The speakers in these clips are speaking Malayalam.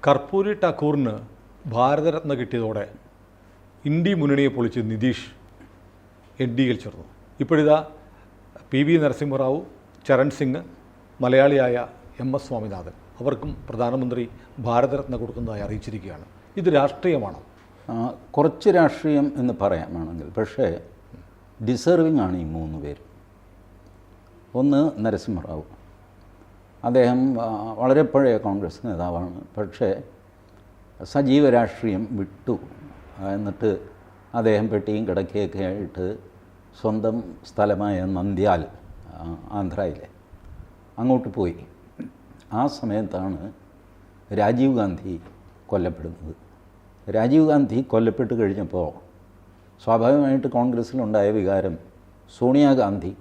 കർപ്പൂരി ഠാക്കൂറിന് ഭാരതരത്ന കിട്ടിയതോടെ ഇന്ത്യ മുന്നണിയെ പൊളിച്ച് നിതീഷ് NDയിൽ ചേർന്നു. ഇപ്പോഴിതാ PV നരസിംഹറാവു, ചരൺ സിംഗ്, മലയാളിയായ MS സ്വാമിനാഥൻ അവർക്കും പ്രധാനമന്ത്രി ഭാരതരത്ന കൊടുക്കുന്നതായി അറിയിച്ചിരിക്കുകയാണ്. ഇത് രാഷ്ട്രീയമാണോ? കുറച്ച് രാഷ്ട്രീയം എന്ന് പറയാമാണെങ്കിൽ, പക്ഷേ ഡിസേർവിംഗ് ആണ് ഈ 3 പേര്. ഒന്ന് നരസിംഹറാവു, അദ്ദേഹം വളരെ പഴയ കോൺഗ്രസ് നേതാവാണ്. പക്ഷേ സജീവ രാഷ്ട്രീയം വിട്ടു. എന്നിട്ട് അദ്ദേഹം പെട്ടിയും കിടക്കയൊക്കെ ആയിട്ട് സ്വന്തം സ്ഥലമായ നന്ദ്യാൽ, ആന്ധ്രയിലെ, അങ്ങോട്ട് പോയി. ആ സമയത്താണ് രാജീവ് ഗാന്ധി കൊല്ലപ്പെടുന്നത്. രാജീവ് ഗാന്ധി കൊല്ലപ്പെട്ട് കഴിഞ്ഞപ്പോൾ സ്വാഭാവികമായിട്ട് കോൺഗ്രസ്സിലുണ്ടായ വികാരം സോണിയാഗാന്ധി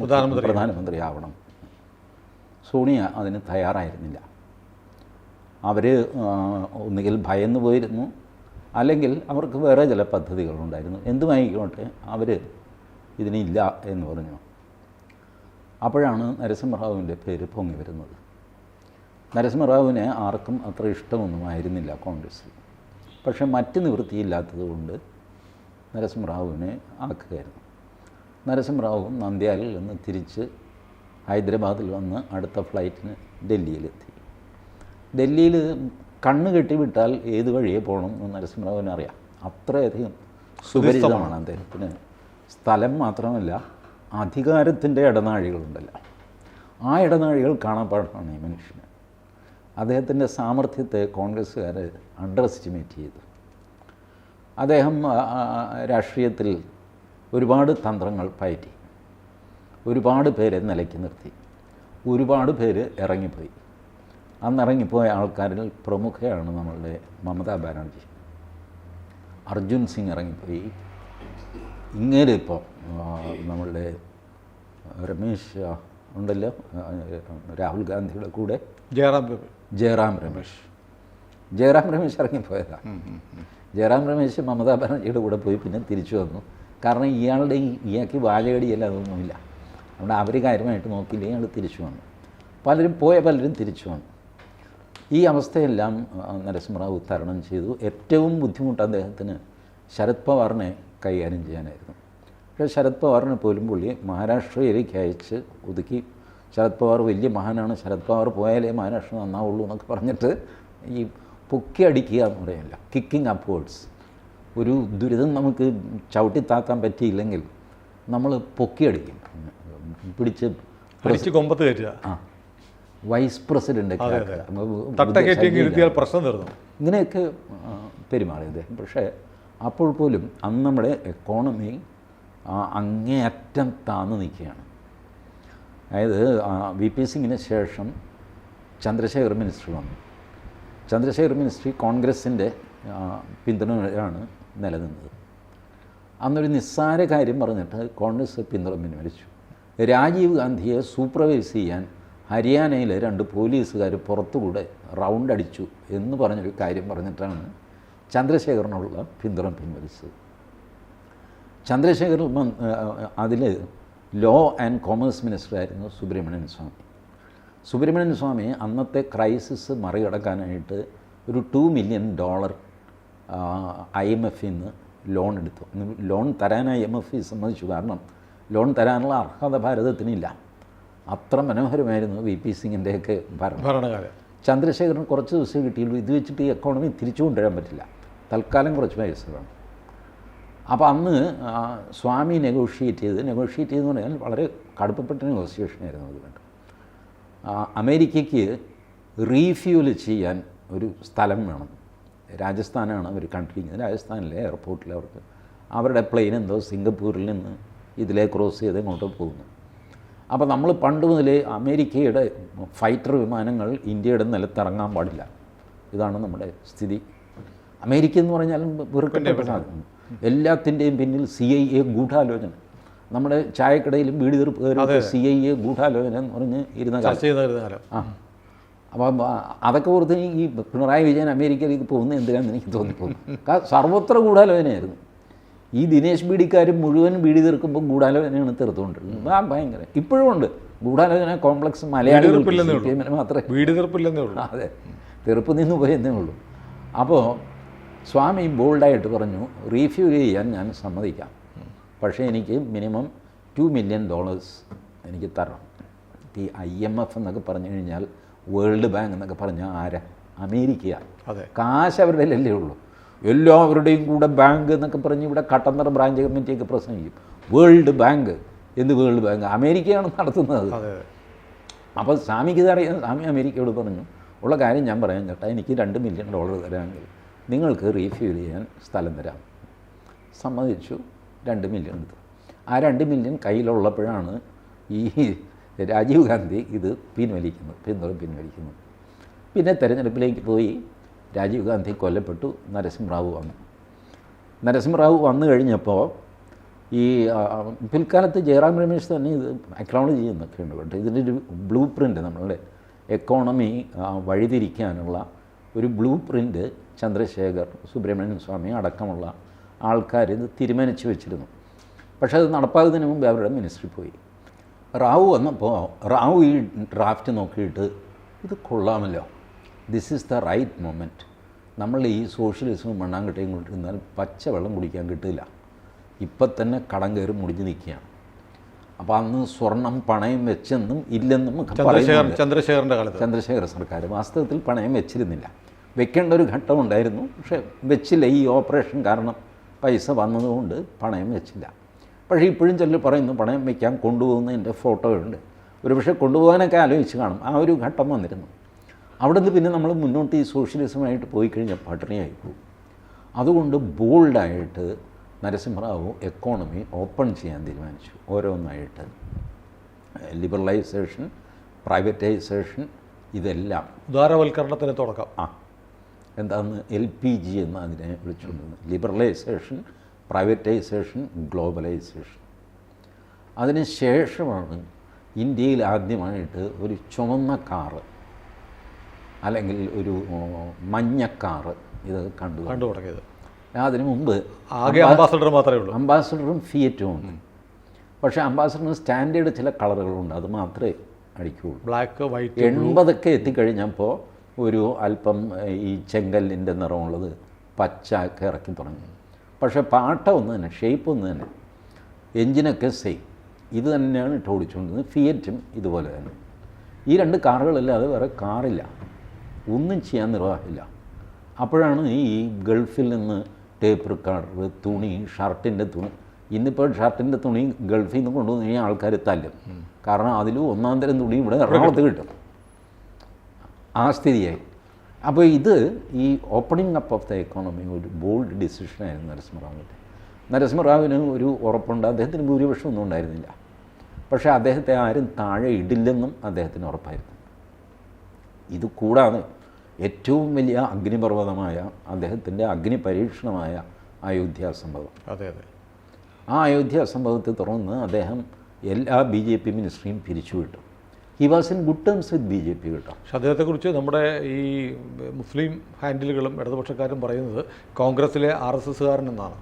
പ്രധാനമന്ത്രിയാവണം. സോണിയ അതിന് തയ്യാറായിരുന്നില്ല. അവർ ഒന്നുകിൽ ഭയന്നു പോയിരുന്നു, അല്ലെങ്കിൽ അവർക്ക് വേറെ ചില പദ്ധതികളുണ്ടായിരുന്നു. എന്തുമായിക്കോട്ടെ, അവർ ഇതിനില്ല എന്ന് പറഞ്ഞു. അപ്പോഴാണ് നരസിംഹറാവുവിൻ്റെ പേര് പൊങ്ങി വരുന്നത്. നരസിംഹറാവുവിനെ ആർക്കും അത്ര ഇഷ്ടമൊന്നുമായിരുന്നില്ല കോൺഗ്രസ്സിൽ. പക്ഷേ മറ്റ് നിവൃത്തിയില്ലാത്തതുകൊണ്ട് നരസിംഹറാവുവിനെ ആക്കുകയായിരുന്നു. നരസിംഹറാവു നന്ദ്യാലിൽ നിന്ന് തിരിച്ച് ഹൈദരാബാദിൽ വന്ന് അടുത്ത ഫ്ലൈറ്റിന് ഡൽഹിയിലെത്തി. ഡൽഹിയിൽ കണ്ണ് കെട്ടിവിട്ടാൽ ഏത് വഴിയെ പോകണം എന്ന് നരസിംഹറാവുവിന് അറിയാം. അത്രയധികം സുപരിചിതമാണ് അദ്ദേഹത്തിന്. സ്ഥലം മാത്രമല്ല, അധികാരത്തിൻ്റെ ഇടനാഴികളുണ്ടല്ലോ, ആ ഇടനാഴികൾ കാണാപ്പാടാണ് ഈ മനുഷ്യന്. അദ്ദേഹത്തിൻ്റെ സാമർഥ്യത്തെ കോൺഗ്രസ്സുകാർ അണ്ടർ എസ്റ്റിമേറ്റ് ചെയ്തു. അദ്ദേഹം രാഷ്ട്രീയത്തിൽ ഒരുപാട് തന്ത്രങ്ങൾ പയറ്റി, ഒരുപാട് പേരെ നിലയ്ക്ക് നിർത്തി, ഒരുപാട് പേര് ഇറങ്ങിപ്പോയി. അന്നിറങ്ങിപ്പോയ ആൾക്കാരിൽ പ്രമുഖയാണ് നമ്മളുടെ മമതാ ബാനർജി. അർജുൻ സിംഗ് ഇറങ്ങിപ്പോയി. ഇങ്ങനെ ഇപ്പോൾ നമ്മളുടെ രമേശ് ഉണ്ടല്ലോ, രാഹുൽ ഗാന്ധിയുടെ കൂടെ ജയറാം രമേശ് ഇറങ്ങിപ്പോയതാണ്. ജയറാം രമേശ് മമതാ ബാനർജിയുടെ കൂടെ പോയി പിന്നെ തിരിച്ചു വന്നു. കാരണം ഇയാൾക്ക് വാചകടിയല്ല, അതൊന്നുമില്ല. അതുകൊണ്ട് അവർ കാര്യമായിട്ട് നോക്കിയില്ല, ഇയാൾ തിരിച്ചു വന്നു. പലരും തിരിച്ചു വന്നു. ഈ അവസ്ഥയെല്ലാം നരസിംഹറാവു തരണം ചെയ്തു. ഏറ്റവും ബുദ്ധിമുട്ട് അദ്ദേഹത്തിന് ശരത് പവാറിനെ കൈകാര്യം ചെയ്യാനായിരുന്നു. പക്ഷേ ശരത് പവാറിനെ പോലും പുള്ളി മഹാരാഷ്ട്രയിലേക്ക് അയച്ച് ഒതുക്കി. ശരത് പവാർ വലിയ മഹാനാണ്, ശരത് പവാർ പോയാലേ മഹാരാഷ്ട്ര നന്നാവുള്ളൂ എന്നൊക്കെ പറഞ്ഞിട്ട് ഈ പൊക്കി അടിക്കുക എന്ന് പറയില്ല, കിക്കിങ് അപ്വേർഡ്സ്. ഒരു ദുരിതം നമുക്ക് ചവിട്ടിത്താത്താൻ പറ്റിയില്ലെങ്കിൽ നമ്മൾ പൊക്കിയടിക്കും, പിടിച്ച് കൊമ്പത്ത് കയറ്റുക. വൈസ് പ്രസിഡൻ്റ് പ്രശ്നം തീർന്നു. ഇങ്ങനെയൊക്കെ പെരുമാറി അദ്ദേഹം. പക്ഷേ അപ്പോൾ പോലും അന്ന് നമ്മുടെ എക്കോണമി അങ്ങേയറ്റം താന്നു നിൽക്കുകയാണ്. അതായത് VP സിംഗിന് ശേഷം ചന്ദ്രശേഖർ മിനിസ്റ്റർ വന്നു. ചന്ദ്രശേഖർ മിനിസ്ട്രി കോൺഗ്രസിൻ്റെ പിന്തുണയാണ് നിലനിന്നത്. അന്നൊരു നിസ്സാര കാര്യം പറഞ്ഞിട്ട് കോൺഗ്രസ് പിന്തുണ പിൻവലിച്ചു. രാജീവ് ഗാന്ധിയെ സൂപ്പർവൈസ് ചെയ്യാൻ ഹരിയാനയിലെ 2 പോലീസുകാർ പുറത്തുകൂടെ റൗണ്ട് അടിച്ചു എന്ന് പറഞ്ഞൊരു കാര്യം പറഞ്ഞിട്ടാണ് ചന്ദ്രശേഖറിനുള്ള പിന്തുണ പിൻവലിച്ചത്. ചന്ദ്രശേഖർ അതിൽ law and commerce മിനിസ്റ്ററായിരുന്നു Subramanian Swamy. അന്നത്തെ ക്രൈസിസ് മറികടക്കാനായിട്ട് ഒരു $2 മില്യൺ IMFിൽ നിന്ന് ലോൺ എടുത്തു. ലോൺ തരാൻ IMF സമ്മതിച്ചു. കാരണം ലോൺ തരാനുള്ള അർഹത ഭാരതത്തിനില്ല. അത്ര മനോഹരമായിരുന്നു VP സിംഗിൻ്റെയൊക്കെ ഭരണകാലം. ചന്ദ്രശേഖരന് കുറച്ച് ദിവസം കിട്ടിയുള്ളൂ. ഇത് വെച്ചിട്ട് ഈ എക്കോണമി തിരിച്ചു കൊണ്ടുവരാൻ പറ്റില്ല, തൽക്കാലം കുറച്ച് പൈസ വേണം. അപ്പോൾ അന്ന് സ്വാമി നെഗോഷിയേറ്റ് ചെയ്തെന്ന് പറഞ്ഞാൽ വളരെ കടുപ്പപ്പെട്ട നെഗോസിയേഷനായിരുന്നു. അതുകൊണ്ട് അമേരിക്കയ്ക്ക് റീഫ്യൂൽ ചെയ്യാൻ ഒരു സ്ഥലം വേണം. രാജസ്ഥാനാണ് അവർ കണ്ടിരിക്കുന്നത്. രാജസ്ഥാനിലെ എയർപോർട്ടിൽ അവരുടെ പ്ലെയിൻ എന്തോ സിംഗപ്പൂരിൽ നിന്ന് ഇതിലേ ക്രോസ് ചെയ്ത് ഇങ്ങോട്ട് പോകുന്നു. അപ്പോൾ നമ്മൾ പണ്ട് മുതലേ അമേരിക്കയുടെ ഫൈറ്റർ വിമാനങ്ങൾ ഇന്ത്യയുടെ നിലത്തിറങ്ങാൻ പാടില്ല. ഇതാണ് നമ്മുടെ സ്ഥിതി. അമേരിക്ക എന്ന് പറഞ്ഞാൽ വെറുക്കപ്പെട്ട സാധനം. എല്ലാത്തിൻ്റെയും പിന്നിൽ CIA ഗൂഢാലോചന. നമ്മുടെ ചായക്കടയിലും വീട് തീർപ്പ് CIA ഗൂഢാലോചന എന്ന് പറഞ്ഞ് ഇരുന്ന കാലം. അപ്പം അതൊക്കെ ഓർത്ത് ഈ പിണറായി വിജയൻ അമേരിക്കയിലേക്ക് പോകുന്നത് എന്തിനാണെന്ന് എനിക്ക് തോന്നിപ്പോകുന്നു. സർവത്ര ഗൂഢാലോചനയായിരുന്നു. ഈ ദിനേശ് ബീഡിക്കാരും മുഴുവൻ ബീഡി തീർക്കുമ്പോൾ ഗൂഢാലോചനയാണ് തീർത്തുകൊണ്ടിരുന്നത്. ഭയങ്കര ഇപ്പോഴും ഉണ്ട് ഗൂഢാലോചന കോംപ്ലക്സ്. മലയാളികൾക്ക് മാത്രമേ വീട് തീർപ്പില്ലെന്നേ ഉള്ളൂ. അതെ, തെറുപ്പ് നിന്ന് പോയെന്നേ ഉള്ളൂ. അപ്പോൾ സ്വാമി ബോൾഡായിട്ട് പറഞ്ഞു, റീഫ്യൂൽ ചെയ്യാൻ ഞാൻ സമ്മതിക്കാം, പക്ഷേ എനിക്ക് മിനിമം $2 million എനിക്ക് തരണം. ഈ IMF എന്നൊക്കെ പറഞ്ഞു കഴിഞ്ഞാൽ വേൾഡ് ബാങ്ക് എന്നൊക്കെ പറഞ്ഞാൽ ആരാ? അമേരിക്കയാണ്. കാശ് അവരുടെ അല്ലേ ഉള്ളൂ. എല്ലാവരുടെയും കൂടെ ബാങ്ക് എന്നൊക്കെ പറഞ്ഞ് ഇവിടെ കട്ടന്നറ ബ്രാഞ്ച് കമ്മിറ്റിയൊക്കെ പ്രസംഗിക്കും. വേൾഡ് ബാങ്ക്, എന്ത് വേൾഡ് ബാങ്ക്? അമേരിക്കയാണ് നടത്തുന്നത്. അപ്പോൾ സ്വാമിക്ക് ഇതറിയാം. സ്വാമി അമേരിക്കയോട് പറഞ്ഞു, ഉള്ള കാര്യം ഞാൻ പറയാം ചേട്ടാ, എനിക്ക് $2 million തരാമെങ്കിൽ നിങ്ങൾക്ക് റീഫ്യൂൽ ചെയ്യാൻ സ്ഥലം തരാം. സമ്മതിച്ചു. 2 million എടുത്തു. ആ 2 million കയ്യിലുള്ളപ്പോഴാണ് ഈ രാജീവ് ഗാന്ധി ഇത് പിൻവലിക്കുന്നത്. പിന്നെ തെരഞ്ഞെടുപ്പിലേക്ക് പോയി. രാജീവ് ഗാന്ധി കൊല്ലപ്പെട്ടു. നരസിംഹറാവു വന്നു കഴിഞ്ഞപ്പോൾ ഈ പിൽക്കാലത്ത് ജയറാം രമേശ് തന്നെ ഇത് അക്നോളജ് ചെയ്യുന്നൊക്കെ ഉണ്ട്. കേട്ടോ, ഇതിൻ്റെ ഒരു ബ്ലൂ പ്രിൻ്റ്, നമ്മളുടെ എക്കോണമി വഴിതിരിക്കാനുള്ള ഒരു ബ്ലൂ പ്രിൻ്റ് ചന്ദ്രശേഖർ, സുബ്രഹ്മണ്യൻ സ്വാമി അടക്കമുള്ള ആൾക്കാർ ഇത് തീരുമാനിച്ചു വെച്ചിരുന്നു. പക്ഷേ അത് നടപ്പാകുന്നതിന് മുമ്പ് അവരുടെ മിനിസ്ട്രി പോയി. റാവു വന്നപ്പോൾ റാവു ഈ ഡ്രാഫ്റ്റ് നോക്കിയിട്ട് ഇത് കൊള്ളാമല്ലോ, this is the right moment. നമ്മൾ ഈ സോഷ്യലിസവും മണ്ണാങ്കട്ടയും കൊണ്ടിരുന്നാൽ പച്ച വെള്ളം കുടിക്കാൻ കിട്ടില്ല. ഇപ്പം തന്നെ കടം കയറി മുടിഞ്ഞ് നിൽക്കുകയാണ്. അപ്പോൾ അന്ന് സ്വർണം പണയം വെച്ചെന്നും ഇല്ലെന്നും ചന്ദ്രശേഖർ സർക്കാർ വാസ്തവത്തിൽ പണയം വെച്ചിരുന്നില്ല. വെക്കേണ്ട ഒരു ഘട്ടം ഉണ്ടായിരുന്നു, പക്ഷേ വെച്ചില്ല. ഈ ഓപ്പറേഷൻ കാരണം പൈസ വന്നതുകൊണ്ട് പണയം വെച്ചില്ല. പക്ഷേ ഇപ്പോഴും ചിലർ പറയുന്നു പണയം വയ്ക്കാൻ കൊണ്ടുപോകുന്നതിൻ്റെ ഫോട്ടോയുണ്ട്. ഒരുപക്ഷെ കൊണ്ടുപോകാനൊക്കെ ആലോചിച്ച് കാണും. ആ ഒരു ഘട്ടം വന്നിരുന്നു. അവിടെ നിന്ന് പിന്നെ നമ്മൾ മുന്നോട്ട് ഈ സോഷ്യലിസമായിട്ട് പോയി കഴിഞ്ഞാൽ പട്ടിണിയായി പോകും. അതുകൊണ്ട് ബോൾഡായിട്ട് നരസിംഹറാവു എക്കോണമി ഓപ്പൺ ചെയ്യാൻ തീരുമാനിച്ചു. ഓരോന്നായിട്ട് ലിബറലൈസേഷൻ, പ്രൈവറ്റൈസേഷൻ, ഇതെല്ലാം. ഉദാരവൽക്കരണത്തിന് തുടക്കം. എന്താണെന്ന് LPG എന്ന് അതിനെ വിളിച്ചുകൊണ്ടിരുന്നത്. Liberalisation, privatisation, globalisation. അതിന് ശേഷമാണ് ഇന്ത്യയിൽ ആദ്യമായിട്ട് ഒരു ചുവന്ന കാറ് അല്ലെങ്കിൽ ഒരു മഞ്ഞ കാറ് ഇത് കണ്ടു തുടങ്ങിയത്. അതിന് മുമ്പ് ആകെ അംബാസഡർ മാത്രമേ ഉള്ളൂ. അംബാസഡറും ഫിയറ്റും ഉണ്ട്. പക്ഷേ അംബാസഡറിന് സ്റ്റാൻഡേർഡ് ചില കളറുകളുണ്ട്, അത് മാത്രമേ അടിക്കുകയുള്ളൂ. Black, white. 80 എത്തിക്കഴിഞ്ഞപ്പോൾ ഒരു അല്പം ഈ ചെങ്കല്ലിൻ്റെ നിറമുള്ളത് പച്ച ഒക്കെ ഇറക്കി തുടങ്ങി. പക്ഷേ പാട്ട ഒന്ന് തന്നെ, ഷേപ്പ് ഒന്ന് തന്നെ, എൻജിനൊക്കെ സെയിം. ഇത് തന്നെയാണ് ഇട്ട് ഓടിച്ചുകൊണ്ടിരുന്നത്. ഫിയറ്റും ഇതുപോലെ തന്നെ. ഈ 2 കാറുകളല്ലാതെ വേറെ കാറില്ല, ഒന്നും ചെയ്യാൻ നിർവാഹമില്ല. അപ്പോഴാണ് ഈ ഗൾഫിൽ നിന്ന് ടേപ്പ് റിക്കാർഡർ, തുണി, ഷർട്ടിൻ്റെ തുണി. ഇന്നിപ്പോൾ ഷർട്ടിൻ്റെ തുണി ഗൾഫിൽ നിന്ന് കൊണ്ടുവന്ന് കഴിഞ്ഞാൽ ആൾക്കാർ തല്ലും. കാരണം അതിൽ 1-ാം തരം തുണി ഇവിടെ എറണാകുളത്ത് കിട്ടും. ആ സ്ഥിതിയായി. അപ്പോൾ ഇത് ഈ opening up of the economy ഒരു ബോൾഡ് ഡിസിഷനായിരുന്നു നരസിംഹറാവിൻ്റെ. നരസിംഹറാവിന് ഒരു ഉറപ്പുണ്ട്, അദ്ദേഹത്തിന് ഭൂരിപക്ഷം ഒന്നും ഉണ്ടായിരുന്നില്ല. പക്ഷേ അദ്ദേഹത്തെ ആരും താഴെ ഇടില്ലെന്നും അദ്ദേഹത്തിന് ഉറപ്പായിരുന്നു. ഇത് കൂടാതെ ഏറ്റവും വലിയ അഗ്നിപർവ്വതമായ അദ്ദേഹത്തിൻ്റെ അഗ്നിപരീക്ഷണമായ അയോധ്യ സംഭവം. ആ അയോധ്യ സംഭവത്തെ തുടർന്ന് അദ്ദേഹം എല്ലാ BJP മിനിസ്ട്രിയും പിരിച്ചുവിട്ടു. He was in good terms with BJP കേട്ടോ. പക്ഷേ അദ്ദേഹത്തെക്കുറിച്ച് നമ്മുടെ ഈ മുസ്ലിം ഹാൻഡിലുകളും ഇടതുപക്ഷക്കാരും പറയുന്നത് കോൺഗ്രസ്സിലെ RSSകാരൻ എന്നാണ്.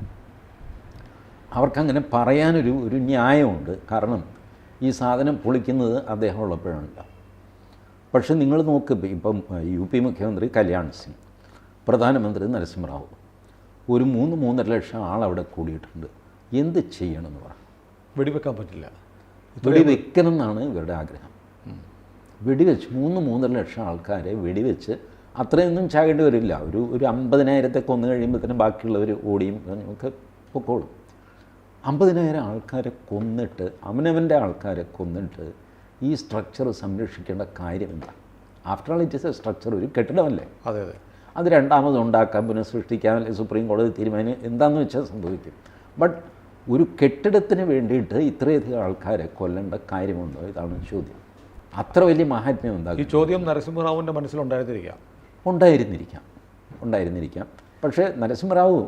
അവർക്കങ്ങനെ പറയാനൊരു ന്യായമുണ്ട്. കാരണം ഈ സാധനം പൊളിക്കുന്നത് അദ്ദേഹം ഉള്ളപ്പോഴാണില്ല. പക്ഷെ നിങ്ങൾ നോക്ക്, ഇപ്പം UP മുഖ്യമന്ത്രി കല്യാൺ സിംഗ്, പ്രധാനമന്ത്രി നരസിംഹറാവു, ഒരു 3-3.5 ലക്ഷം ആളവിടെ കൂടിയിട്ടുണ്ട്. എന്ത് ചെയ്യണമെന്ന് പറ? വെടിവെക്കാൻ പറ്റില്ല. വെടിവെക്കണം എന്നാണ് ഇവരുടെ ആഗ്രഹം. വെടിവെച്ച് 3-3.5 ലക്ഷം ആൾക്കാരെ വെടിവെച്ച് അത്രയൊന്നും ചാകേണ്ടി വരില്ല. ഒരു 50,000 കൊന്നു കഴിയുമ്പോൾ തന്നെ ബാക്കിയുള്ളവർ ഓടിയും ഒക്കെ പൊക്കോളും. 50,000 ആൾക്കാരെ കൊന്നിട്ട്, അവനവൻ്റെ ആൾക്കാരെ കൊന്നിട്ട് ഈ സ്ട്രക്ചർ സംരക്ഷിക്കേണ്ട കാര്യമില്ല. After all it is A structure, ഒരു കെട്ടിടമല്ലേ. അത് രണ്ടാമത് ഉണ്ടാക്കാൻ, പുനഃസൃഷ്ടിക്കാൻ സുപ്രീം കോടതി തീരുമാനം എന്താണെന്ന് വെച്ചാൽ സംഭവിക്കും. ബട്ട് ഒരു കെട്ടിടത്തിന് വേണ്ടിയിട്ട് ഇത്രയധികം ആൾക്കാരെ കൊല്ലേണ്ട കാര്യമുണ്ടോ? ഇതാണ് ചോദ്യം. അത്ര വലിയ മഹാത്മ്യം ഉണ്ടാകും. ഈ ചോദ്യം നരസിംഹറാവുവിൻ്റെ ഉണ്ടായിരുന്നിരിക്കാം. പക്ഷേ നരസിംഹറാവു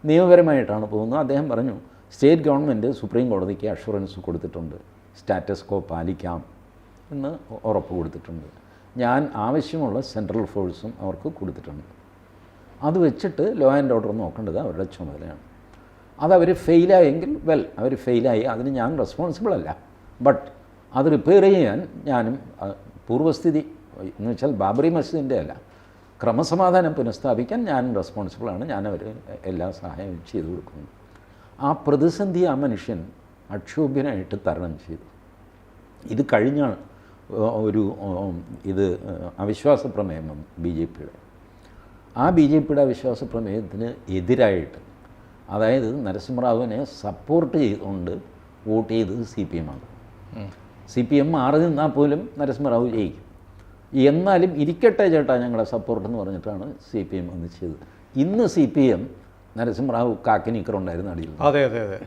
നിയമപരമായിട്ടാണ് പോകുന്നത്. അദ്ദേഹം പറഞ്ഞു, സ്റ്റേറ്റ് ഗവൺമെൻറ് സുപ്രീം കോടതിക്ക് അഷുറൻസ് കൊടുത്തിട്ടുണ്ട്, സ്റ്റാറ്റസ് കോ പാലിക്കാം എന്ന് ഉറപ്പ് കൊടുത്തിട്ടുണ്ട്. ഞാൻ ആവശ്യമുള്ള സെൻട്രൽ ഫോഴ്സും അവർക്ക് കൊടുത്തിട്ടുണ്ട്. അത് വെച്ചിട്ട് ലോ ആൻഡ് ഓർഡർ നോക്കേണ്ടത് അവരുടെ ചുമതലയാണ്. അതവർ ഫെയിലായെങ്കിൽ അവർ ഫെയിലായി, അതിന് ഞാൻ റെസ്പോൺസിബിളല്ല. ബട്ട് അത് റിപ്പയർ ചെയ്യാൻ ഞാനും പൂർവ്വസ്ഥിതി എന്ന് വെച്ചാൽ ബാബറി മസ്ജിദിൻ്റെ അല്ല, ക്രമസമാധാനം പുനഃസ്ഥാപിക്കാൻ ഞാൻ റെസ്പോൺസിബിളാണ്, ഞാൻ അവർ എല്ലാ സഹായവും ചെയ്തു കൊടുക്കുന്നു. ആ പ്രതിസന്ധി ആ മനുഷ്യൻ അക്ഷോഭ്യനായിട്ട് തരണം ചെയ്തു. ഇത് കഴിഞ്ഞ ഒരു ഇത് അവിശ്വാസ പ്രമേയം വന്നു BJPയുടെ. ആ BJPയുടെ അവിശ്വാസ പ്രമേയത്തിന് എതിരായിട്ട്, അതായത് നരസിംഹറാവുവിനെ സപ്പോർട്ട് ചെയ്തുകൊണ്ട് വോട്ട് ചെയ്തത് CPM ആണ്. CPM മാറി നിന്നാൽ പോലും നരസിംഹറാവു ജയിക്കും. എന്നാലും ഇരിക്കട്ടെ ചേട്ടാ ഞങ്ങളുടെ സപ്പോർട്ട് എന്ന് പറഞ്ഞിട്ടാണ് CPM വന്ന് ചെയ്തത്. ഇന്ന് CPM നരസിംഹറാവു കാക്കിനിക്കറുണ്ടായിരുന്ന അടിയിൽ. അതെ അതെ അതെ.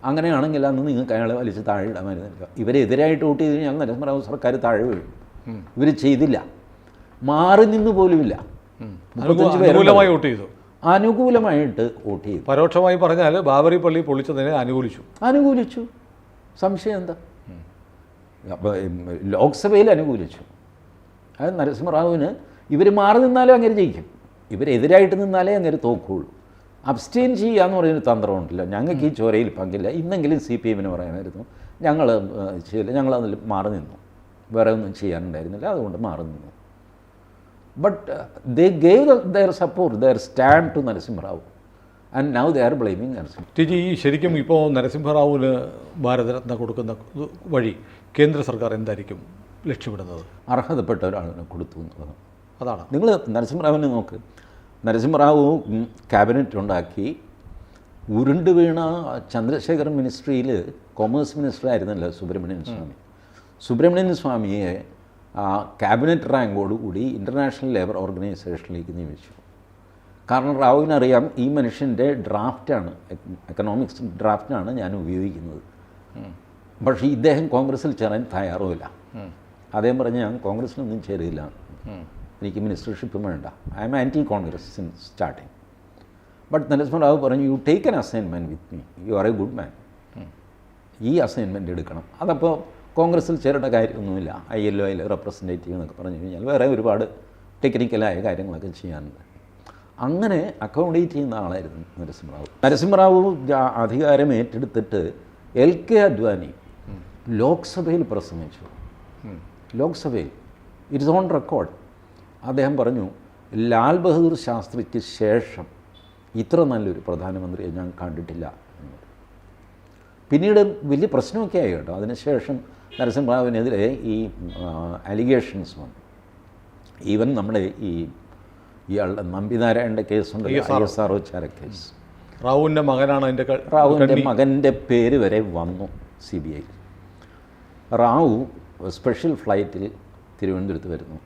അങ്ങനെയാണെങ്കിൽ അന്ന് നിങ്ങൾക്ക് അയാളെ വലിച്ച് താഴെ ഇടാമായിരുന്നില്ല. ഇവരെതിരായിട്ട് വോട്ട് ചെയ്ത് കഴിഞ്ഞാൽ നരസിംഹറാവു സർക്കാർ താഴെ വീഴും. ഇവർ ചെയ്തില്ല, മാറി നിന്ന് പോലുമില്ല. 35 അനുകൂലമായി വോട്ട് ചെയ്തു. അനുകൂലമായിട്ട് വോട്ട് ചെയ്തു. പരോക്ഷമായി പറഞ്ഞാൽ ബാബറി പള്ളി പൊളിച്ചതിനെ അനുകൂലിച്ചു. സംശയം എന്താ? അപ്പോൾ ലോക്സഭയിൽ അനുകൂലിച്ചു. അത് നരസിംഹറാവുവിന് ഇവർ മാറി നിന്നാലും അങ്ങനെ ജയിക്കും, ഇവരെതിരായിട്ട് നിന്നാലേ അങ്ങനെ തോക്കുള്ളൂ. അബ്സ്റ്റെയിൻ ചെയ്യുക എന്ന് പറയുന്നൊരു തന്ത്രമുണ്ടല്ലോ. ഞങ്ങൾക്ക് ഈ ചോരയിൽ പങ്കില്ല. ഇന്നെങ്കിലും CPMന് പറയാനായിരുന്നു, ഞങ്ങൾ ചെയ്യില്ല, ഞങ്ങളതിൽ മാറി നിന്നു, വേറെ ഒന്നും ചെയ്യാനുണ്ടായിരുന്നില്ല, അതുകൊണ്ട് മാറി നിന്നു. But they gave their support, their stand to Narasimha Rao, and now they are blaming Narasimha. ടി ശരിക്കും ഇപ്പോൾ നരസിംഹറാവുവിന് ഭാരതരത്ന കൊടുക്കുന്ന വഴി കേന്ദ്ര സർക്കാർ എന്തായിരിക്കും ലക്ഷ്യമിടുന്നത്? അർഹതപ്പെട്ട ഒരാളിനെ കൊടുത്തു എന്നുള്ളത്. അതാണ്. നിങ്ങൾ നരസിംഹറാവുവിനെ നോക്ക്. നരസിംഹറാവു ക്യാബിനറ്റ് ഉണ്ടാക്കി, ഉരുണ്ട് വീണ ചന്ദ്രശേഖർ മിനിസ്ട്രിയിൽ കോമേഴ്സ് മിനിസ്റ്റർ ആയിരുന്നല്ലോ സുബ്രഹ്മണ്യൻ സ്വാമിയെ ക്യാബിനറ്റ് റാങ്കോടുകൂടി ഇൻ്റർനാഷണൽ ലേബർ ഓർഗനൈസേഷനിലേക്ക് നിയമിച്ചു. കാരണം റാവുവിനറിയാം ഈ മനുഷ്യൻ്റെ ഡ്രാഫ്റ്റാണ്, എക്കണോമിക്സ് ഡ്രാഫ്റ്റാണ് ഞാൻ ഉപയോഗിക്കുന്നത്. പക്ഷേ ഇദ്ദേഹം കോൺഗ്രസ്സിൽ ചേരാൻ തയ്യാറുമില്ല. അദ്ദേഹം പറഞ്ഞ് ഞാൻ കോൺഗ്രസ്സിലൊന്നും ചേരില്ല, എനിക്ക് മിനിസ്റ്റർഷിപ്പും വേണ്ട, I am anti Congress since starting. But Narasimha Rao പറഞ്ഞു, you take an assignment with me, you are a good man, ഈ അസൈൻമെൻറ്റ് എടുക്കണം. അതപ്പോൾ കോൺഗ്രസ്സിൽ ചേരേണ്ട കാര്യമൊന്നുമില്ല, ILOയിൽ റെപ്രസെൻറ്റേറ്റീവ് എന്നൊക്കെ പറഞ്ഞു കഴിഞ്ഞാൽ വേറെ ഒരുപാട് ടെക്നിക്കലായ കാര്യങ്ങളൊക്കെ ചെയ്യാനുണ്ട്. അങ്ങനെ അക്കോമഡേറ്റ് ചെയ്യുന്ന ആളായിരുന്നു നരസിംഹറാവു. അധികാരം ഏറ്റെടുത്തിട്ട് LK അദ്വാനി ലോക്സഭയിൽ പ്രസംഗിച്ചു. ലോക്സഭയിൽ ഇറ്റ്സ് ഓൺ റെക്കോർഡ്. അദ്ദേഹം പറഞ്ഞു, ലാൽ ബഹദൂർ ശാസ്ത്രിക്ക് ശേഷം ഇത്ര നല്ലൊരു പ്രധാനമന്ത്രിയെ ഞാൻ കണ്ടിട്ടില്ല എന്നത്. പിന്നീട് വലിയ പ്രശ്നമൊക്കെ ആയി കേട്ടോ. അതിനുശേഷം നരസിംഹറാവുവിനെതിരെ ഈ അലിഗേഷൻസ് വന്നു. ഈവൻ നമ്മുടെ ഇയാളുടെ നമ്പിനാരായണൻ്റെ കേസുണ്ട്, ISRO ചാരക്കേസ്. റാവുവിൻ്റെ മകനാണ് അതിൻ്റെ. റാവുവിൻ്റെ മകൻ്റെ പേര് വരെ വന്നു CBI. റാവു സ്പെഷ്യൽ ഫ്ലൈറ്റിൽ തിരുവനന്തപുരത്ത് വരുന്നു.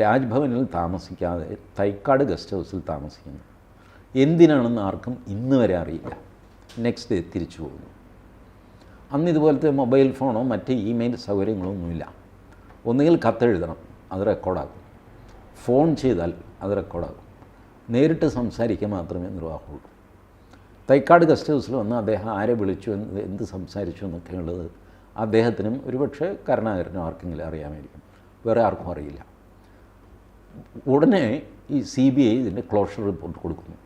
രാജ്ഭവനിൽ താമസിക്കാതെ തൈക്കാട് ഗസ്റ്റ് ഹൗസിൽ താമസിക്കുന്നു. എന്തിനാണെന്ന് ആർക്കും ഇന്ന് വരെ അറിയില്ല. നെക്സ്റ്റ് ഡേ തിരിച്ചു പോകുന്നു. അന്ന് ഇതുപോലത്തെ മൊബൈൽ ഫോണോ മറ്റ് ഇമെയിൽ സൗകര്യങ്ങളോ ഒന്നുമില്ല. ഒന്നുകിൽ കത്തെഴുതണം, അത് റെക്കോർഡാകും. ഫോൺ ചെയ്താൽ അത് റെക്കോർഡാകും. നേരിട്ട് സംസാരിക്കാൻ മാത്രമേ നിർവാഹമുള്ളൂ. തൈക്കാട് ഗസ്റ്റ് ഹൗസിൽ വന്ന് അദ്ദേഹം ആരെ വിളിച്ചു, എന്ത് സംസാരിച്ചു എന്നൊക്കെ ഉള്ളത് അദ്ദേഹത്തിനും ഒരുപക്ഷെ കരുണാകരനും ആർക്കെങ്കിലും അറിയാമായിരിക്കും, വേറെ ആർക്കും അറിയില്ല. ഉടനെ ഈ CBI ഇതിൻ്റെ ക്ലോഷർ റിപ്പോർട്ട് കൊടുക്കുന്നു.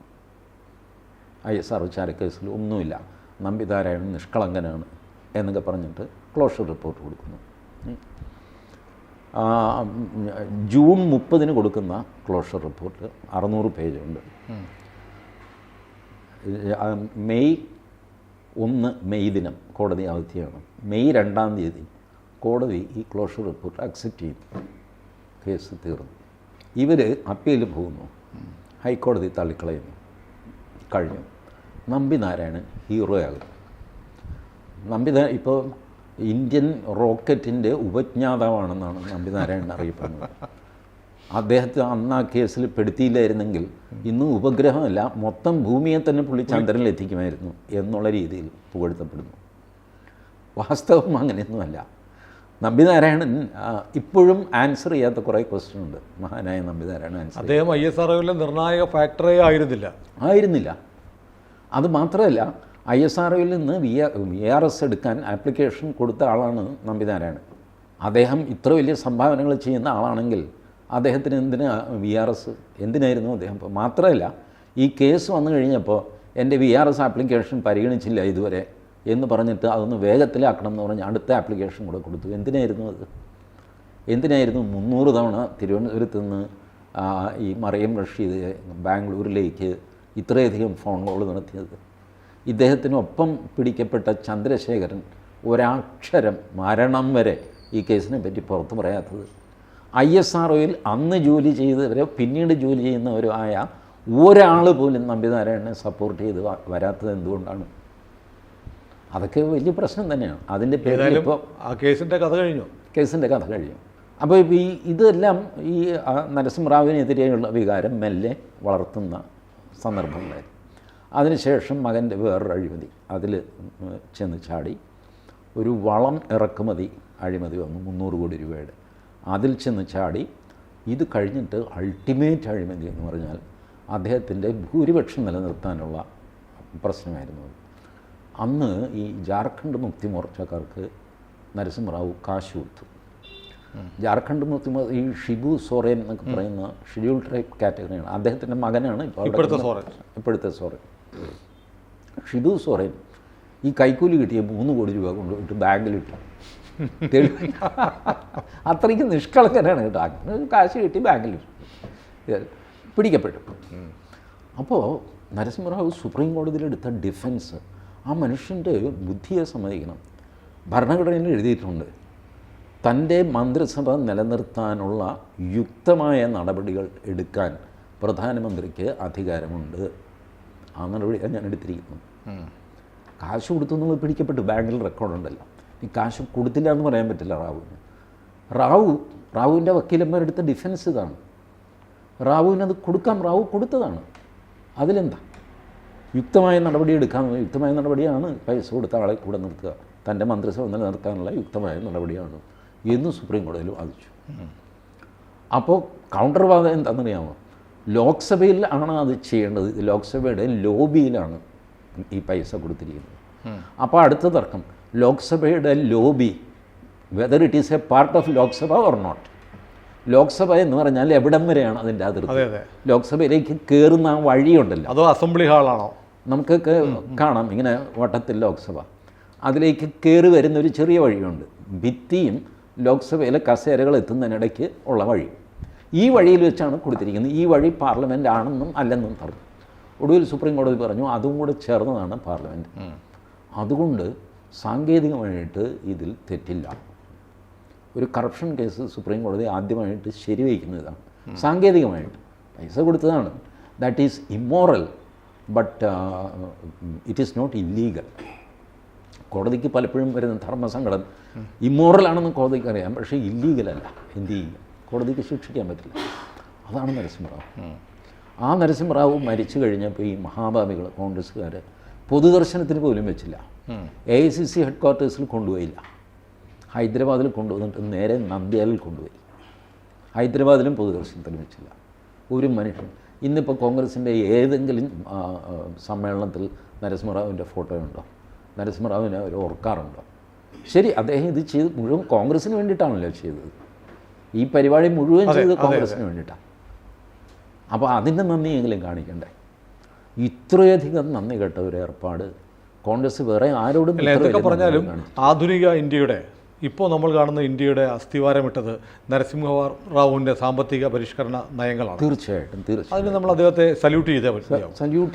ISRO ചാരക്കേസിൽ ഒന്നുമില്ല, നമ്പിനാരായണൻ നിഷ്കളങ്കനാണ് എന്നൊക്കെ പറഞ്ഞിട്ട് ക്ലോഷർ റിപ്പോർട്ട് കൊടുക്കുന്നു. ജൂൺ 30 കൊടുക്കുന്ന ക്ലോഷർ റിപ്പോർട്ട് 600 പേജുണ്ട്. മെയ് 1 ദിനം കോടതി അവധിയാണ്. മെയ് 2 കോടതി ഈ ക്ലോഷർ റിപ്പോർട്ട് അക്സെപ്റ്റ് ചെയ്തു. കേസ് തീർന്നു. ഇവർ അപ്പീൽ പോകുന്നു, ഹൈക്കോടതി തള്ളിക്കളയുന്നു. കഴിഞ്ഞു. നമ്പിനാരായണൻ ഹീറോയാകുന്നു. ഇപ്പോൾ ഇന്ത്യൻ റോക്കറ്റിൻ്റെ ഉപജ്ഞാതാവാണെന്നാണ് നമ്പിനാരായണൻ അറിയപ്പെടുന്നത്. അദ്ദേഹത്തെ അന്ന് ആ കേസിൽ പെടുത്തിയില്ലായിരുന്നെങ്കിൽ ഇന്നും ഉപഗ്രഹമല്ല, മൊത്തം ഭൂമിയെ തന്നെ പുള്ളി ചന്ദ്രനിൽ എത്തിക്കുമായിരുന്നു എന്നുള്ള രീതിയിൽ പുകഴ്ത്തപ്പെടുന്നു. വാസ്തവം അങ്ങനെയൊന്നുമല്ല. നമ്പിനാരായണൻ ഇപ്പോഴും ആൻസർ ചെയ്യാത്ത കുറേ ക്വസ്റ്റ്യൻ ഉണ്ട്. മഹാനായ നമ്പിനാരായണൻ ആൻസർ. അദ്ദേഹം ISROയിലെ നിർണായക ഫാക്ടറേ ആയിരുന്നില്ല. അത് മാത്രമല്ല, ISROയിൽ നിന്ന് VRS എടുക്കാൻ ആപ്ലിക്കേഷൻ കൊടുത്ത ആളാണ് നമ്പിനാരായണൻ. അദ്ദേഹം ഇത്ര വലിയ സംഭാവനകൾ ചെയ്യുന്ന ആളാണെങ്കിൽ അദ്ദേഹത്തിന് VRS എന്തിനായിരുന്നു അദ്ദേഹം? മാത്രമല്ല, ഈ കേസ് വന്നു കഴിഞ്ഞപ്പോൾ എൻ്റെ VRS ആപ്ലിക്കേഷൻ പരിഗണിച്ചില്ല ഇതുവരെ എന്ന് പറഞ്ഞിട്ട് അതൊന്ന് വേഗത്തിലാക്കണം എന്ന് പറഞ്ഞ് അടുത്ത ആപ്ലിക്കേഷൻ കൂടെ കൊടുത്തു. എന്തിനായിരുന്നു അത്? 300 തവണ തിരുവനന്തപുരത്ത് നിന്ന് ഈ മറിയം റഷീദ് ബാംഗ്ലൂരിലേക്ക് ഇത്രയധികം ഫോൺ കോൾ നടത്തിയത്? ഇദ്ദേഹത്തിനൊപ്പം പിടിക്കപ്പെട്ട ചന്ദ്രശേഖരൻ ഒരക്ഷരം മരണം വരെ ഈ കേസിനെ പറ്റി പുറത്തു പറയാത്തത്. ISROയിൽ അന്ന് ജോലി ചെയ്തവരോ പിന്നീട് ജോലി ചെയ്യുന്നവരോ ആയ ഒരാൾ പോലും നമ്പിനാരായണനെ സപ്പോർട്ട് ചെയ്ത് വരാത്തത് എന്തുകൊണ്ടാണ്? അതൊക്കെ വലിയ പ്രശ്നം തന്നെയാണ്. അതിൻ്റെ പേരിൽ ഇപ്പോൾ ആ കേസിൻ്റെ കഥ കഴിഞ്ഞു. അപ്പോൾ ഇപ്പോൾ ഇതെല്ലാം ഈ നരസിംഹറാവുവിനെതിരെയുള്ള വികാരം മെല്ലെ വളർത്തുന്ന സന്ദർഭങ്ങളായിരുന്നു. അതിനുശേഷം മകൻ്റെ വേറൊരു അഴിമതി അതിൽ ചെന്ന് ചാടി. ഒരു വളം ഇറക്കുമതി അഴിമതി വന്നു 300 കോടി രൂപയുടെ. അതിൽ ചെന്ന് ചാടി. ഇത് കഴിഞ്ഞിട്ട് അൾട്ടിമേറ്റ് അഴിമതി എന്ന് പറഞ്ഞാൽ അദ്ദേഹത്തിൻ്റെ ഭൂരിപക്ഷം നിലനിർത്താനുള്ള പ്രശ്നമായിരുന്നു. അന്ന് ഈ ജാർഖണ്ഡ് മുക്തി മോർച്ചക്കാർക്ക് നരസിംഹറാവു കാശ് കൊടുത്തു. ജാർഖണ്ഡ് മുക്തി ഈ ഷിബു സോറൻ എന്നൊക്കെ പറയുന്ന ഷെഡ്യൂൾ ട്രൈബ് കാറ്റഗറിയാണ്. അദ്ദേഹത്തിൻ്റെ മകനാണ് ഇപ്പോഴത്തെ സോറൻ. ഷിബു സോറൻ ഈ കൈക്കൂലി കിട്ടിയ 3 കോടി രൂപ കൊണ്ടുപോയിട്ട് ബാങ്കിലിട്ടു. അത്രയ്ക്ക് നിഷ്കളങ്കനാണ് കേട്ടോ. കാശ് കിട്ടി ബാങ്കിലിട്ടു, പിടിക്കപ്പെട്ടു. അപ്പോൾ നരസിംഹറാവു സുപ്രീം കോടതിയിലെടുത്ത ഡിഫൻസ് ആ മനുഷ്യൻ്റെ ബുദ്ധിയെ സമ്മതിക്കണം. ഭരണഘടനയിൽ എഴുതിയിട്ടുണ്ട്, തൻ്റെ മന്ത്രിസഭ നിലനിർത്താനുള്ള യുക്തമായ നടപടികൾ എടുക്കാൻ പ്രധാനമന്ത്രിക്ക് അധികാരമുണ്ട്. ആ നടപടിയാണ് ഞാൻ എടുത്തിരിക്കുന്നത്. കാശ് കൊടുത്തു എന്നുള്ളത് പിടിക്കപ്പെട്ടു, ബാങ്കിൽ റെക്കോർഡുണ്ടല്ലോ. ഈ കാശ് കൊടുത്തില്ല എന്ന് പറയാൻ പറ്റില്ല റാവുവിന്. റാവുവിൻ്റെ വക്കീലന്മാരെടുത്ത ഡിഫൻസ് ഇതാണ്. റാവുവിനത് കൊടുക്കാം, റാവു കൊടുത്തതാണ്. അതിലെന്താ? യുക്തമായ നടപടി എടുക്കാമെന്ന്. യുക്തമായ നടപടിയാണ് പൈസ കൊടുത്ത ആളെ കൂടെ നിർത്തുക, തൻ്റെ മന്ത്രിസഭ നിലനിർത്താനുള്ള യുക്തമായ നടപടിയാണ് എന്ന് സുപ്രീം കോടതിയിൽ വാദിച്ചു. അപ്പോൾ കൗണ്ടർ വാദം എന്താണെന്നറിയാമോ? ലോക്സഭയിൽ ആണ് അത് ചെയ്യേണ്ടത്. ലോക്സഭയുടെ ലോബിയിലാണ് ഈ പൈസ കൊടുത്തിരിക്കുന്നത്. അപ്പോൾ അടുത്ത തർക്കം, ലോക്സഭയുടെ lobby whether it is a part of Lok Sabha or not. Lok Sabha എന്ന് പറഞ്ഞാൽ എവിടം വരെയാണ് അതിൻ്റെ അതിർത്തി? ലോക്സഭയിലേക്ക് കയറുന്ന ആ വഴിയുണ്ടല്ലോ, അതോ അസംബ്ലി ഹാളാണോ? നമുക്കൊക്കെ കാണാം ഇങ്ങനെ വട്ടത്തിൽ ലോക്സഭ. അതിലേക്ക് കയറി വരുന്ന ഒരു ചെറിയ വഴിയുണ്ട്. ഭിത്തിയും ലോക്സഭയിലെ കസേരകൾ എത്തുന്നതിനിടയ്ക്ക് ഉള്ള വഴി. ഈ വഴിയിൽ വെച്ചാണ് കൊടുത്തിരിക്കുന്നത്. ഈ വഴി പാർലമെൻ്റ് ആണെന്നും അല്ലെന്നും പറഞ്ഞു. ഒടുവിൽ സുപ്രീം കോടതി പറഞ്ഞു അതും കൂടെ ചേർന്നതാണ് പാർലമെൻറ്റ്. അതുകൊണ്ട് സാങ്കേതികമായിട്ട് ഇതിൽ തെറ്റില്ല. ഒരു കറപ്ഷൻ കേസ് സുപ്രീം കോടതി ആദ്യമായിട്ട് ശരിവയ്ക്കുന്ന ഇതാണ്. സാങ്കേതികമായിട്ട് പൈസ കൊടുത്തതാണ്. That is immoral, but it is not illegal. കോടതിക്ക് പലപ്പോഴും വരുന്ന ധർമ്മസങ്കടം ഇമ്മോറലാണെന്ന് കോടതിക്ക് അറിയാം, പക്ഷേ ഇല്ലീഗലല്ല. എന്ത് ചെയ്യും? കോടതിക്ക് ശിക്ഷിക്കാൻ പറ്റില്ല. അതാണ് നരസിംഹറാവു. ആ നരസിംഹറാവു മരിച്ചു കഴിഞ്ഞപ്പോൾ ഈ മഹാഭാവികൾ കോൺഗ്രസ്സുകാർ പൊതുദർശനത്തിന് പോലും വെച്ചില്ല. AICC ഹെഡ് ക്വാർട്ടേഴ്സിൽ കൊണ്ടുപോയില്ല. ഹൈദരാബാദിൽ കൊണ്ടുവന്നിട്ട് നേരെ നന്ദ്യാലിൽ കൊണ്ടുപോയി. ഹൈദരാബാദിലും പൊതുദർശനത്തിന് വെച്ചില്ല ഒരു മനുഷ്യൻ. ഇന്നിപ്പോൾ കോൺഗ്രസിൻ്റെ ഏതെങ്കിലും സമ്മേളനത്തിൽ നരസിംഹറാവുവിൻ്റെ ഫോട്ടോ ഉണ്ടോ? നരസിംഹറാവുവിനെ അവർ ഓർക്കാറുണ്ടോ? ശരി, അദ്ദേഹം ഇത് ചെയ്ത് മുഴുവൻ കോൺഗ്രസ്സിന് വേണ്ടിയിട്ടാണല്ലോ ചെയ്തത്. ഈ പരിപാടി മുഴുവൻ ചെയ്ത് കോൺഗ്രസ്സിന് വേണ്ടിയിട്ടാണ്. അപ്പോൾ അതിൻ്റെ നന്ദിയെങ്കിലും കാണിക്കണ്ടേ? ഇത്രയധികം നന്ദി കേട്ട ഒരു ഏർപ്പാട് കോൺഗ്രസ് വേറെ ആരോടും. എന്തൊക്കെ പറഞ്ഞാലും ആധുനിക ഇന്ത്യയുടെ, ഇപ്പോൾ നമ്മൾ കാണുന്ന ഇന്ത്യയുടെ അസ്ഥിവാരമിട്ടത് നരസിംഹറാവുവിൻ്റെ സാമ്പത്തിക പരിഷ്കരണ നയങ്ങളാണ്. തീർച്ചയായിട്ടും. അതിന് നമ്മൾ അദ്ദേഹത്തെ സല്യൂട്ട്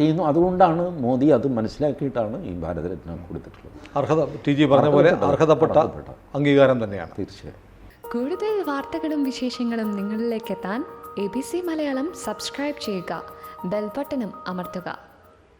ചെയ്യുന്നു. അതുകൊണ്ടാണ് മോദി അത് മനസ്സിലാക്കിയിട്ടാണ് ഈ ഭാരതരത്ന കൊടുത്തിട്ടുള്ളത്. അർഹത, TG പറഞ്ഞ പോലെ അർഹതപ്പെട്ട അംഗീകാരം തന്നെയാണ്. തീർച്ചയായും. കൂടുതൽ വാർത്തകളും വിശേഷങ്ങളും നിങ്ങളിലേക്ക് എത്താൻ ABC മലയാളം സബ്സ്ക്രൈബ് ചെയ്യുക, ബെൽ ബട്ടണും അമർത്തുക.